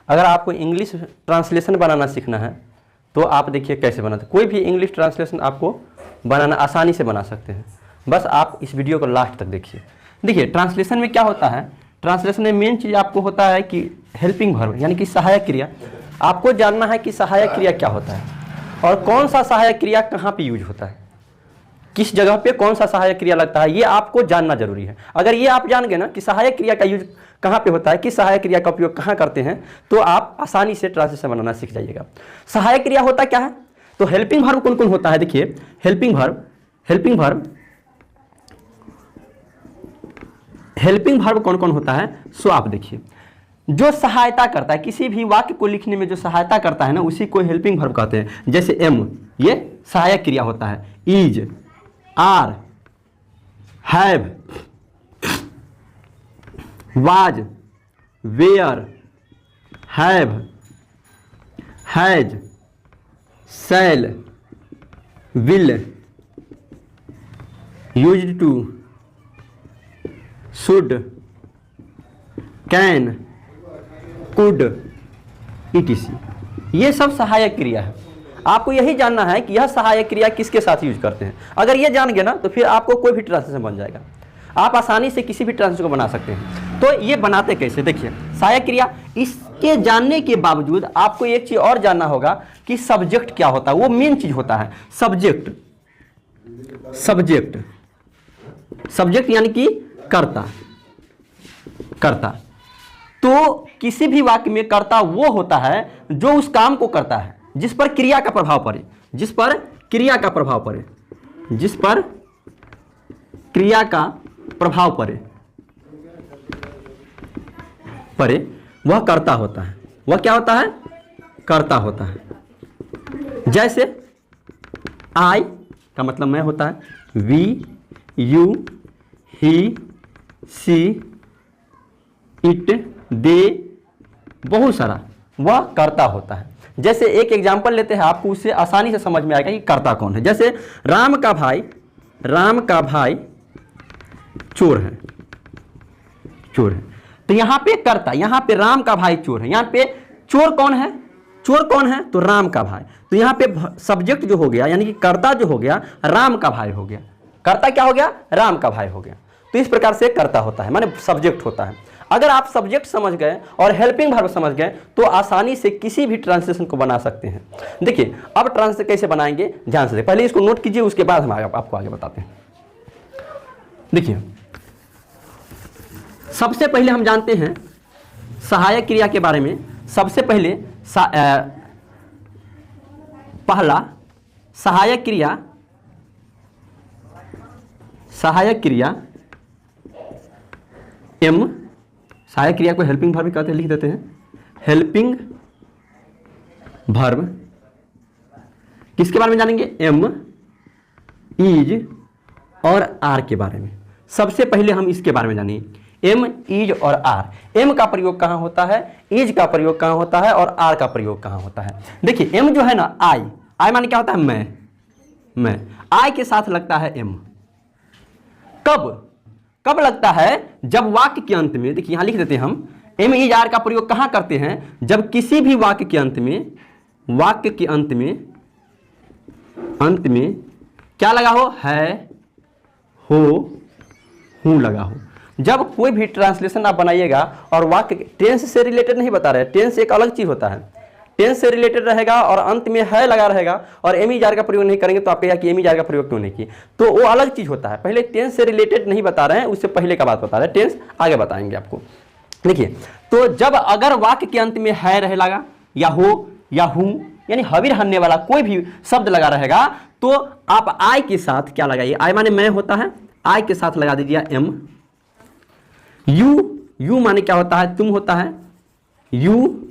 अगर आपको English translation बनाना सीखना है तो आप देखिए कैसे बनाते हैं। कोई भी इंग्लिश ट्रांसलेशन आपको बनाना आसानी से बना सकते हैं, बस आप इस वीडियो को लास्ट तक देखिए। देखिए ट्रांसलेशन में क्या होता है, ट्रांसलेशन में मेन चीज़ आपको होता है कि हेल्पिंग वर्ब यानी कि सहायक क्रिया। आपको जानना है कि सहायक क्रिया क्या होता है और कौन सा सहायक क्रिया कहाँ पे यूज होता है, किस जगह पे कौन सा सहायक क्रिया लगता है, ये आपको जानना जरूरी है। अगर ये आप जान गए ना कि सहायक क्रिया का यूज कहाँ पे होता है, किस सहायक क्रिया का उपयोग कहाँ करते हैं, तो आप आसानी से ट्रांसलेशन बनाना सीख जाइएगा। सहायक क्रिया होता क्या है, तो हेल्पिंग वर्ब कौन कौन होता है। देखिए हेल्पिंग वर्ब कौन कौन होता है, सो आप देखिए जो सहायता करता है, किसी भी वाक्य को लिखने में जो सहायता करता है ना, उसी को हेल्पिंग वर्ब कहते हैं। जैसे एम, ये सहायक क्रिया होता है। Is, are, have, was, were, have, has, shall, will, used to, should, can, could, etc। ये सब सहायक क्रिया है। आपको यही जानना है कि यह सहायक क्रिया किसके साथ यूज करते हैं। अगर ये जान गए ना तो फिर आपको कोई भी ट्रांसलेशन बन जाएगा, आप आसानी से किसी भी ट्रांसलेशन को बना सकते हैं। तो ये बनाते कैसे, देखिए सहायक क्रिया। इसके जानने के बावजूद आपको एक चीज और जानना होगा कि सब्जेक्ट क्या होता है, वो मेन चीज होता है सब्जेक्ट। सब्जेक्ट यानी कि कर्ता। तो किसी भी वाक्य में कर्ता वो होता है जो उस काम को करता है जिस पर क्रिया का प्रभाव पड़े, जिस पर क्रिया का प्रभाव पड़े वह कर्ता होता है। वह क्या होता है, कर्ता होता है। जैसे आई का मतलब मैं होता है, we, you, he, she, it, they, बहुत सारा, वह कर्ता होता है। जैसे एक एग्जाम्पल लेते हैं, आपको उससे आसानी से समझ में आएगा कि कर्ता कौन है। जैसे राम का भाई चोर है। तो यहाँ पे कर्ता, यहाँ पे राम का भाई चोर है, यहाँ पे चोर कौन है, तो राम का भाई। तो यहाँ पे सब्जेक्ट जो हो गया यानी कि कर्ता जो हो गया राम का भाई हो गया। कर्ता क्या हो गया, राम का भाई हो गया। तो इस प्रकार से कर्ता होता है, माने सब्जेक्ट होता है। अगर आप सब्जेक्ट समझ गए और हेल्पिंग वर्ब समझ गए तो आसानी से किसी भी ट्रांसलेशन को बना सकते हैं। देखिए अब ट्रांसलेशन कैसे बनाएंगे ध्यान से, पहले इसको नोट कीजिए, उसके बाद हम आपको आगे बताते हैं। देखिए सबसे पहले हम जानते हैं सहायक क्रिया के बारे में। सबसे पहले पहला सहायक क्रिया एम, सहायक क्रिया को हेल्पिंग वर्ब भी कहते हैं, लिख देते हैं हेल्पिंग वर्ब। किसके बारे में जानेंगे, एम, इज और आर के बारे में। सबसे पहले हम इसके बारे में जानेंगे एम, इज और आर। एम का प्रयोग कहाँ होता है, इज का प्रयोग कहाँ होता है और आर का प्रयोग कहाँ होता है। देखिए एम जो है ना, आई माने क्या होता है, मैं। आई के साथ लगता है एम। कब लगता है, जब वाक्य के अंत में, देखिए यहां लिख देते हैं हम, एम, इज, आर का प्रयोग कहां करते हैं, जब किसी भी वाक्य के अंत में क्या लगा हो, है, हो, हूं लगा हो। जब कोई भी ट्रांसलेशन आप बनाइएगा और वाक्य टेंस से रिलेटेड नहीं बता रहे, टेंस एक अलग चीज होता है, टेंस से रिलेटेड रहेगा और अंत में है लगा रहेगा और एम, इज, आर का प्रयोग नहीं करेंगे तो आप कहेगा कि एम, इज, आर का प्रयोग क्यों नहीं किए, तो वो अलग चीज होता है। पहले टेंस से रिलेटेड नहीं बता रहे हैं, उससे पहले का बात बता रहे हैं, टेंस आगे बताएंगे आपको। देखिए तो जब अगर वाक्य के अंत में है रहे लगा या हो या हूं यानी हविर हनने वाला कोई भी शब्द लगा रहेगा तो आप आई के साथ क्या लगाइए, आई माने मैं होता है, आई के साथ लगा दीजिए एम। यू माने क्या होता है, तुम होता है, यू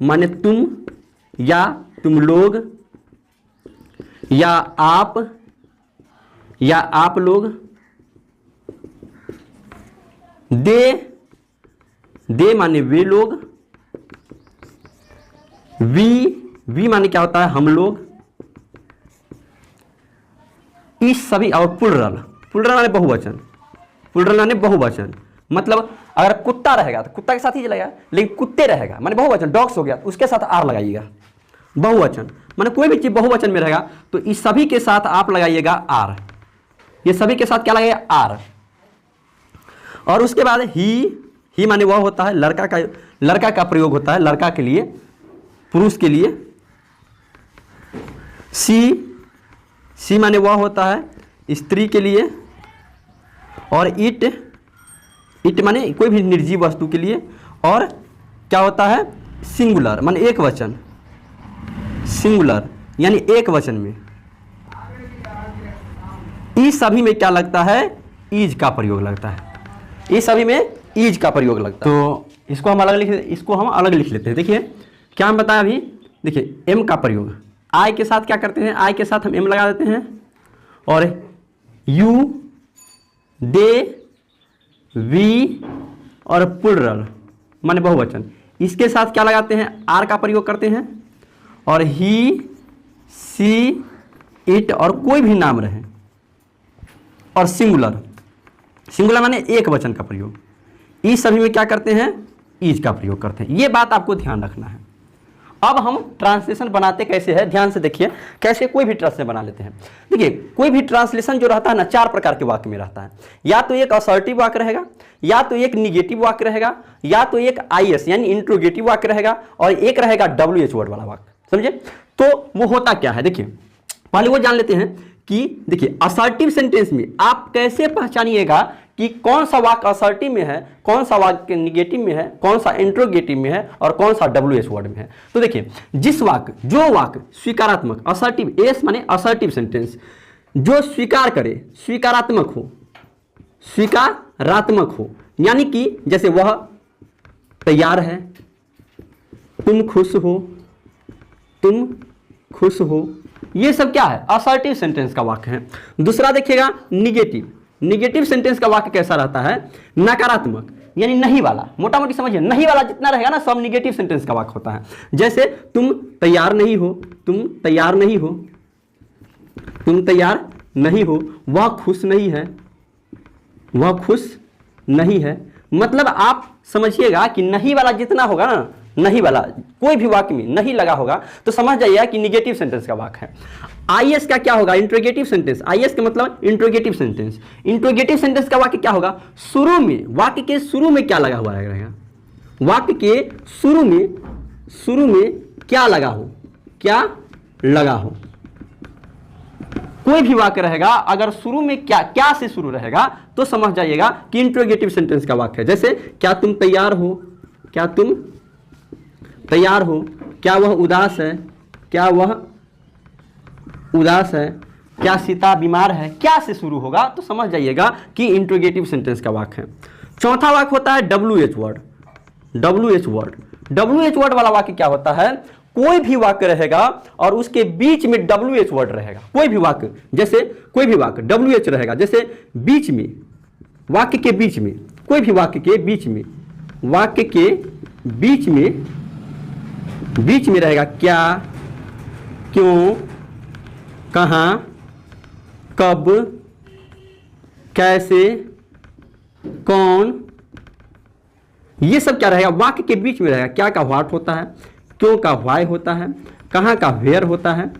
माने तुम या तुम लोग या आप लोग। दे माने वे लोग। वी माने क्या होता है, हम लोग। इस सभी और प्लुरल माने बहुवचन, मतलब अगर कुत्ता रहेगा तो कुत्ता के साथ ही चलेगा, लेकिन कुत्ते रहेगा माने बहुवचन, डॉग्स हो गया तो उसके साथ आर लगाइएगा। बहुवचन माने कोई भी चीज बहुवचन में रहेगा तो इस सभी के साथ आप लगाइएगा आर, ये सभी के साथ क्या लगेगा आर। और उसके बाद ही माने वह होता है लड़का का प्रयोग होता है लड़का के लिए, पुरुष के लिए। सी माने वह होता है स्त्री के लिए। और इट माने कोई भी निर्जीव वस्तु के लिए। और क्या होता है सिंगुलर माने एक वचन, सिंगुलर यानी एक वचन में। इस सभी में क्या लगता है इज का प्रयोग लगता है, इस सभी में इज का प्रयोग लगता है। तो इसको हम अलग लिख लेते हैं। देखिए क्या हम बताया अभी, देखिए एम का प्रयोग, आई के साथ क्या करते हैं, आई के साथ हम एम लगा देते हैं। और यू, दे, वी और प्लुरल माने बहुवचन, इसके साथ क्या लगाते हैं आर का प्रयोग करते हैं। और ही, सी, इट और कोई भी नाम रहे। और सिंगुलर माने एक वचन का प्रयोग, इस सभी में क्या करते हैं इज का प्रयोग करते हैं। ये बात आपको ध्यान रखना है। अब हम ट्रांसलेशन बनाते कैसे है, ध्यान से देखिए कैसे कोई भी ट्रांसलेशन बना लेते हैं। देखिए कोई भी ट्रांसलेशन जो रहता है ना 4 प्रकार के वाक्य में रहता है। या तो एक असर्टिव वाक्य रहेगा, या तो एक निगेटिव वाक्य रहेगा, या तो एक आईएस यानी इंट्रोगेटिव वाक्य रहेगा, और एक रहेगा WH वर्ड वाला वाक्य। समझे? तो वो होता क्या है, देखिए पहले वो जान लेते हैं कि देखिए असर्टिव सेंटेंस में आप कैसे पहचानिएगा कि कौन सा वाक्य असर्टिव में है, कौन सा वाक्य निगेटिव में है, कौन सा इंट्रोगेटिव में है और कौन सा WH वर्ड में है। तो देखिए जो वाक्य स्वीकारात्मक, असर्टिव, एस माने असर्टिव सेंटेंस, जो स्वीकार करे, स्वीकारात्मक हो, यानी कि जैसे वह तैयार है, तुम खुश हो, ये सब क्या है असर्टिव सेंटेंस का वाक्य है। दूसरा देखिएगा निगेटिव सेंटेंस का वाक्य कैसा रहता है, नकारात्मक यानी नहीं वाला। मोटा मोटी समझिए नहीं वाला जितना रहेगा ना सब निगेटिव सेंटेंस का वाक्य होता है। जैसे तुम तैयार नहीं हो, वह खुश नहीं है, मतलब आप समझिएगा कि नहीं वाला जितना होगा ना, नहीं वाला कोई भी वाक्य में नहीं लगा होगा तो समझ जाइए कि निगेटिव सेंटेंस का वाक्य है। आईएस का क्या होगा इंट्रोगेटिव सेंटेंस, आईएस का मतलब इंट्रोगेटिव सेंटेंस का वाक्य क्या होगा, शुरू में, वाक्य के शुरू में क्या लगा हुआ रहेगा, वाक्य के शुरू में क्या लगा हो, कोई भी वाक्य रहेगा अगर शुरू में क्या से शुरू रहेगा तो समझ जाइएगा कि इंट्रोगेटिव सेंटेंस का वाक्य है। जैसे क्या तुम तैयार हो, क्या वह उदास है, क्या सीता बीमार है, क्या से शुरू होगा तो समझ जाइएगा कि इंट्रोगेटिव सेंटेंस का वाक्य है। चौथा वाक्य होता है WH वर्ड वाला वाक्य क्या होता है, कोई भी वाक्य रहेगा और उसके बीच में WH वर्ड रहेगा। कोई भी वाक्य WH रहेगा, जैसे बीच में, वाक्य के बीच में, कोई भी वाक्य के बीच में रहेगा क्या, क्यों, कहाँ, कब, कैसे, कौन, ये सब क्या रहेगा वाक्य के बीच में रहेगा। क्या का व्हाट होता है, क्यों का व्हाई होता है, कहाँ का वेयर होता है,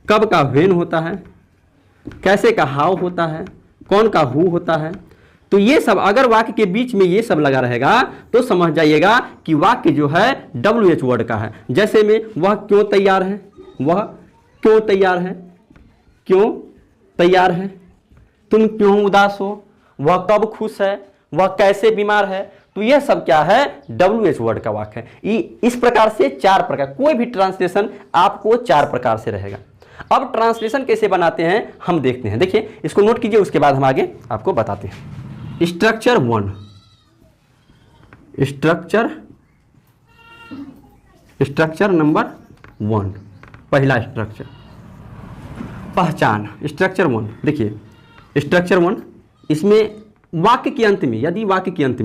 कब का व्हेन होता है, कैसे का हाउ होता है, कौन का हु होता है। तो ये सब अगर वाक्य के बीच में ये सब लगा रहेगा तो समझ जाइएगा कि वाक्य जो है WH वर्ड का है। जैसे में वह क्यों तैयार है, तुम क्यों उदास हो, वह कब खुश है, वह कैसे बीमार है। तो यह सब क्या है WH वर्ड का वाक्य है। इस प्रकार से 4 प्रकार, कोई भी ट्रांसलेशन आपको 4 प्रकार से रहेगा। अब ट्रांसलेशन कैसे बनाते हैं हम देखते हैं। देखिए इसको नोट कीजिए, उसके बाद हम आगे आपको बताते हैं। स्ट्रक्चर नंबर 1, पहला स्ट्रक्चर पहचान। स्ट्रक्चर 1 देखिए स्ट्रक्चर 1, इसमें वाक्य के अंत में, यदि वाक्य के अंत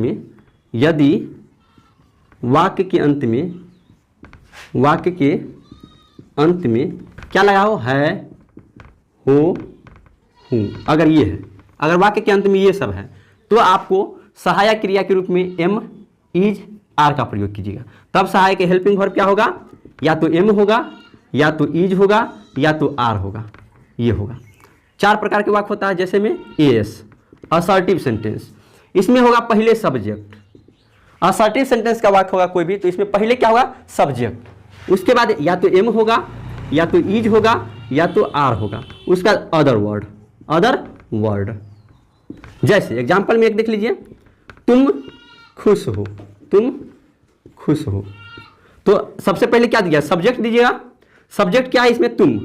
में क्या लगा हो, है, हो, हूँ, अगर ये है, अगर वाक्य के अंत में ये सब है तो आपको सहायक क्रिया के रूप में एम, इज, आर का प्रयोग कीजिएगा। तब सहायक के हेल्पिंग वर्ब क्या होगा, या तो एम होगा, या तो इज होगा, या तो आर होगा, ये होगा। 4 प्रकार के वाक्य होता है, जैसे में एस असर्टिव सेंटेंस, इसमें होगा पहले सब्जेक्ट। असर्टिव सेंटेंस का वाक्य होगा कोई भी, तो इसमें पहले क्या होगा, सब्जेक्ट, उसके बाद या तो एम होगा, या तो इज होगा, या तो आर होगा, उसका अदर वर्ड, अदर वर्ड। जैसे एग्जाम्पल में एक देख लीजिए, तुम खुश हो, तुम खुश हो, तो सबसे पहले क्या दिया, सब्जेक्ट दीजिएगा। सब्जेक्ट क्या है इसमें, तुम।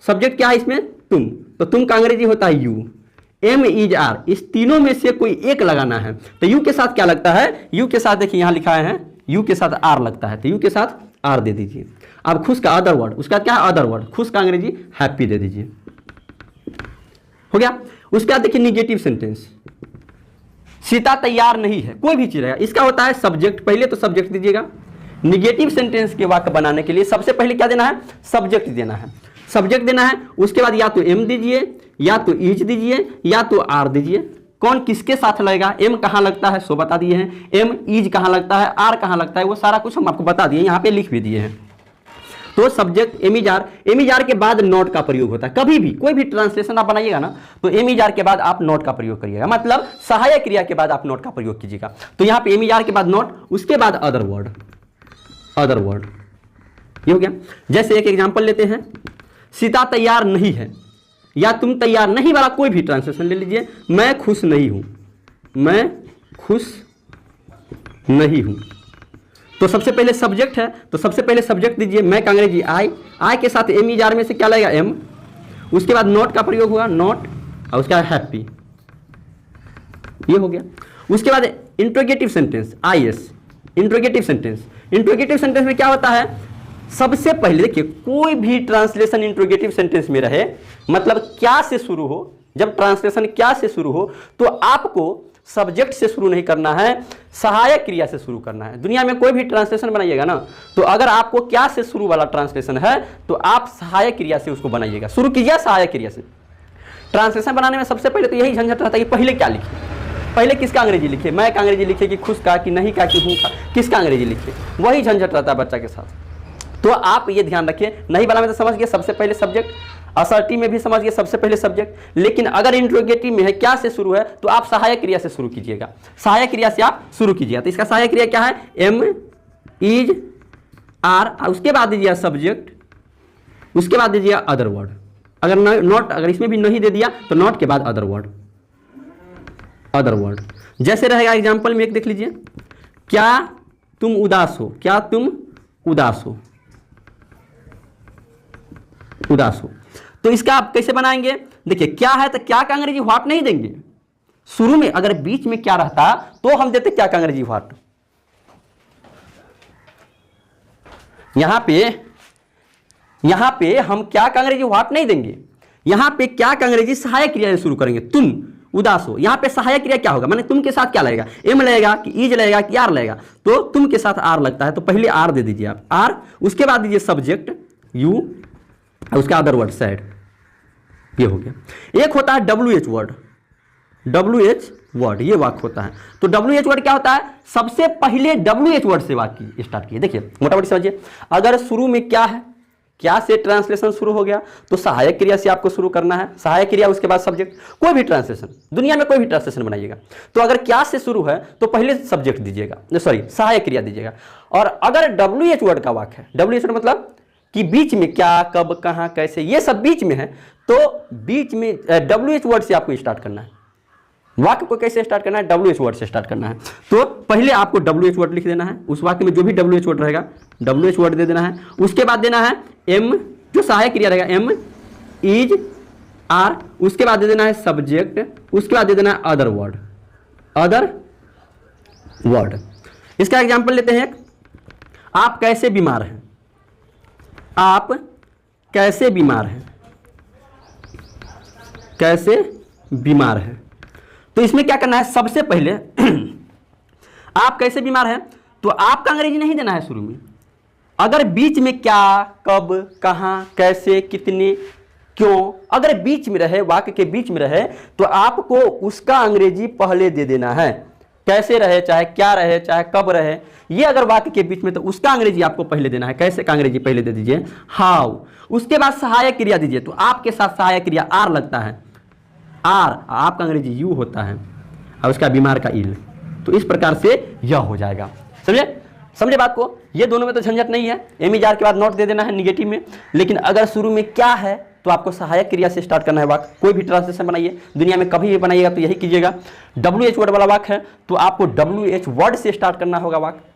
सब्जेक्ट क्या है इसमें, तुम। तो तुम का अंग्रेजी होता है यू। एम, इज, आर, इस तीनों में से कोई एक लगाना है। तो यू के साथ क्या लगता है, यू के साथ देखिए यहाँ लिखा है यू के साथ आर लगता है, तो यू के साथ आर दे दीजिए। अब खुश का अदर वर्ड, उसका क्या है अदर वर्ड, खुश का अंग्रेजी हैप्पी दे दीजिए, हो गया। उसके बाद देखिए निगेटिव सेंटेंस, सीता तैयार नहीं है, कोई भी चीज है, इसका होता है सब्जेक्ट, पहले तो सब्जेक्ट दीजिएगा। निगेटिव सेंटेंस के वाक्य बनाने के लिए सबसे पहले क्या देना है, सब्जेक्ट देना है, सब्जेक्ट देना है। उसके बाद या तो एम दीजिए, या तो इज दीजिए, या तो आर दीजिए। कौन किसके साथ लगेगा, एम कहाँ लगता है सो बता दिए हैं, एम, इज कहाँ लगता है, आर कहाँ लगता है, वो सारा कुछ हम आपको बता दिए, यहाँ पे लिख भी दिए हैं। तो subject am, is, are, am, is, are के बाद नॉट का प्रयोग होता है। कभी भी कोई भी ट्रांसलेशन आप बनाइएगा ना, तो एम, इज, आर के बाद आप नॉट का प्रयोग करिएगा, मतलब सहायक क्रिया के बाद आप नॉट का प्रयोग कीजिएगा। तो यहाँ पे एम, इज, आर के बाद नॉट, उसके बाद अदर वर्ड, अदर वर्ड, ये हो गया। जैसे एक एग्जांपल लेते हैं, सीता तैयार नहीं है, या तुम तैयार नहीं वाला कोई भी ट्रांसलेशन ले लीजिए। मैं खुश नहीं हूं, मैं खुश नहीं हूं, तो सबसे पहले सब्जेक्ट है, तो सबसे पहले सब्जेक्ट दीजिए। मैं का अंग्रेजी आई, आई के साथ एम, इज, आर में से क्या लगेगा, एम, उसके बाद नॉट का प्रयोग होगा, नॉट, और उसके बाद हैप्पी, ये हो गया। उसके बाद interrogative sentence, I S, interrogative sentence. Interrogative sentence में क्या होता है, सबसे पहले देखिए कोई भी ट्रांसलेशन इंट्रोगेटिव सेंटेंस में रहे, मतलब क्या से शुरू हो, जब ट्रांसलेशन क्या से शुरू हो, तो आपको सब्जेक्ट से शुरू नहीं करना है, सहायक क्रिया से शुरू करना है। दुनिया में कोई भी ट्रांसलेशन बनाइएगा ना, तो अगर आपको क्या से शुरू वाला ट्रांसलेशन है, तो आप सहायक क्रिया से उसको बनाइएगा, शुरू कीजिए सहायक क्रिया से। ट्रांसलेशन बनाने में सबसे पहले तो यही झंझट रहता है कि पहले क्या लिखिए, पहले किसका अंग्रेजी लिखिए, मैं का अंग्रेजी लिखिए कि खुश का, कि नहीं का, कि हूँ का, किसका अंग्रेजी लिखिए, वही झंझट रहता है बच्चा के साथ। तो आप ये ध्यान रखिए, नहीं वाला में तो समझ गए सबसे पहले सब्जेक्ट, असर्टिव में भी समझ गए सबसे पहले सब्जेक्ट, लेकिन अगर इंट्रोगेटिव में है क्या से शुरू है, तो आप सहायक क्रिया से शुरू कीजिएगा, सहायक क्रिया से आप शुरू कीजिएगा। तो इसका सहायक क्रिया क्या है, एम, इज, आर, उसके बाद दीजिए सब्जेक्ट, उसके बाद दीजिए अदर वर्ड। अगर नॉट, अगर इसमें भी नहीं दे दिया तो नॉट के बाद अदर वर्ड, अदर वर्ड। जैसे रहेगा एग्जाम्पल में एक देख लीजिए, क्या तुम उदास हो, क्या तुम उदास हो, उदास हो। तो इसका आप कैसे बनाएंगे, देखिए क्या है तो क्या का अंग्रेजी व्हाट नहीं देंगे, शुरू में अगर बीच में क्या रहता तो हम देते क्या का अंग्रेजी व्हाट। यहां पे हम क्या का अंग्रेजी व्हाट नहीं देंगे, यहां पे क्या का अंग्रेजी सहायक क्रिया से शुरू करेंगे। तुम उदास हो, यहां पे सहायक क्रिया क्या होगा, माने तुम के साथ क्या लगेगा, एम लगेगा कि इज लगेगा कि आर लगेगा, तो तुम के साथ आर लगता है, तो पहले आर दे दीजिए आप, आर, उसके बाद दीजिए सब्जेक्ट यू, उसका अदर वर्ड सैड, ये हो गया। एक होता है WH वर्ड, WH वर्ड, ये वाक्य होता है। तो WH वर्ड क्या होता है, सबसे पहले WH वर्ड से वाक्य स्टार्ट कीजिए। देखिए मोटामोटी समझिए, अगर शुरू में क्या है, क्या से ट्रांसलेशन शुरू हो गया, तो सहायक क्रिया से आपको शुरू करना है, सहायक क्रिया उसके बाद सब्जेक्ट। कोई भी ट्रांसलेशन, दुनिया में कोई भी ट्रांसलेशन बनाइएगा, तो अगर क्या से शुरू है तो पहले सब्जेक्ट दीजिएगा, सॉरी सहायक क्रिया दीजिएगा। और अगर WH वर्ड का वाक्य है, WH वर्ड मतलब कि बीच में क्या, कब, कहाँ, कैसे, ये सब बीच में है, तो बीच में WH वर्ड से आपको स्टार्ट करना है। वाक्य को कैसे स्टार्ट करना है, WH वर्ड से स्टार्ट करना है। तो पहले आपको WH वर्ड लिख देना है, उस वाक्य में जो भी WH वर्ड रहेगा WH वर्ड दे देना है। उसके बाद देना है M, जो सहायक क्रिया रहेगा, M, इज, आर, उसके बाद दे देना है सब्जेक्ट, उसके बाद दे देना है अदर वर्ड, अदर वर्ड। इसका एग्जाम्पल लेते हैं, आप कैसे बीमार हैं, आप कैसे बीमार हैं, कैसे बीमार हैं। तो इसमें क्या करना है, सबसे पहले आप कैसे बीमार हैं, तो आपका अंग्रेजी नहीं देना है शुरू में। अगर बीच में क्या, कब, कहां, कैसे, कितने, क्यों, अगर बीच में रहे, वाक्य के बीच में रहे, तो आपको उसका अंग्रेजी पहले दे देना है। कैसे रहे, चाहे क्या रहे, चाहे कब रहे, ये अगर वाक्य के बीच में, तो उसका अंग्रेजी आपको पहले देना है। कैसे का अंग्रेजी पहले दे दीजिए, हाउ। उसके बाद सहायक क्रिया दीजिए, तो आपके साथ सहायक क्रिया आर लगता है, आर, आपका अंग्रेजी यू होता है और उसका बीमार का इल। तो इस प्रकार से यह हो जाएगा। समझे बात को। ये दोनों में तो झंझट नहीं है, एमिजार के बाद नॉट दे देना है निगेटिव में। लेकिन अगर शुरू में क्या है तो आपको सहायक क्रिया से स्टार्ट करना है वाक्य। कोई भी ट्रांसलेशन बनाइए, दुनिया में कभी भी बनाइएगा तो यही कीजिएगा। WH वर्ड वाला वाक्य है तो आपको WH वर्ड से स्टार्ट करना होगा वाक्य।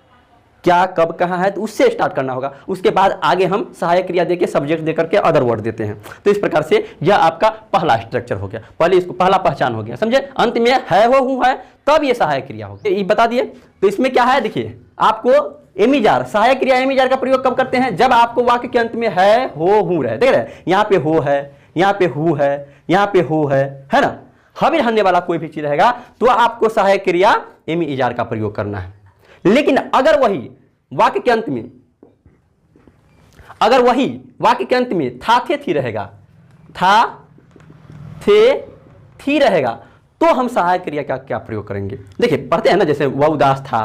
क्या, कब, कहाँ है, तो उससे स्टार्ट करना होगा। उसके बाद आगे हम सहायक क्रिया देके, सब्जेक्ट देकर के अदर वर्ड देते हैं। तो इस प्रकार से यह आपका पहला स्ट्रक्चर हो गया, पहले इसको पहला पहचान हो गया। समझे। अंत में है, हो, हूँ, है, तब ये सहायक क्रिया हो गया। ये बता दिए। तो इसमें क्या है, देखिए आपको एमिजार, सहायक क्रिया एमिजार का प्रयोग कब करते हैं, जब आपको वाक्य के अंत में है, हो, हूँ रहे। देख रहे हैं, यहाँ पे हो है, यहाँ पे हु है, यहाँ पे हो है ना। हमें रहने वाला कोई भी चीज रहेगा तो आपको सहायक क्रिया एमिजार का प्रयोग करना है। लेकिन अगर वही वाक्य के अंत में, अगर वही वाक्य के अंत में था, थे, थी रहेगा, था, थे, थी रहेगा, तो हम सहायक क्रिया का क्या प्रयोग करेंगे। देखिए पढ़ते हैं ना, जैसे वह उदास था,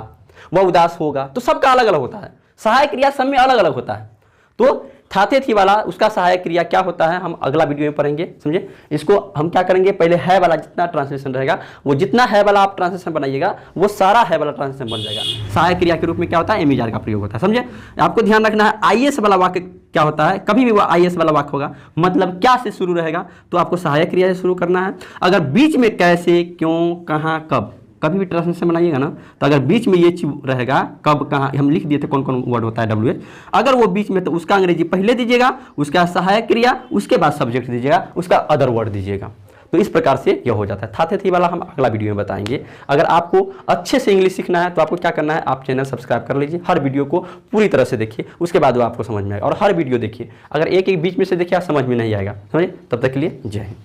वह उदास होगा, तो सबका अलग अलग होता है, सहायक क्रिया सब में अलग अलग होता है। तो था, थे, थी वाला उसका सहायक क्रिया क्या होता है, हम अगला वीडियो में पढ़ेंगे। समझे। इसको हम क्या करेंगे, पहले है वाला जितना ट्रांसलेशन रहेगा, वो जितना है वाला आप ट्रांसलेशन बनाइएगा, वो सारा है वाला ट्रांसलेशन बन जाएगा। सहायक क्रिया के रूप में क्या होता है, एमिजार का प्रयोग होता है। समझे। आपको ध्यान रखना है, आईएस वाला वाक्य क्या होता है, कभी भी वो आईएस वाला वाक्य होगा, मतलब क्या से शुरू रहेगा, तो आपको सहायक क्रिया से शुरू करना है। अगर बीच में कैसे, क्यों, कहाँ, कब, कभी भी ट्रांसलेशन बनाइएगा ना, तो अगर बीच में ये चीज रहेगा, कब, कहाँ, हम लिख दिए थे कौन कौन वर्ड होता है WH, अगर वो बीच में, तो उसका अंग्रेजी पहले दीजिएगा, उसका सहायक क्रिया, उसके बाद सब्जेक्ट दीजिएगा, उसका अदर वर्ड दीजिएगा। तो इस प्रकार से यह हो जाता है। था, थे, थी वाला हम अगला वीडियो में बताएंगे। अगर आपको अच्छे से इंग्लिश सीखना है तो आपको क्या करना है, आप चैनल सब्सक्राइब कर लीजिए, हर वीडियो को पूरी तरह से देखिए, उसके बाद वो आपको समझ में आएगा। और हर वीडियो देखिए, अगर एक एक बीच में से देखिए समझ में नहीं आएगा। समझिए। तब तक के लिए जय हिंद।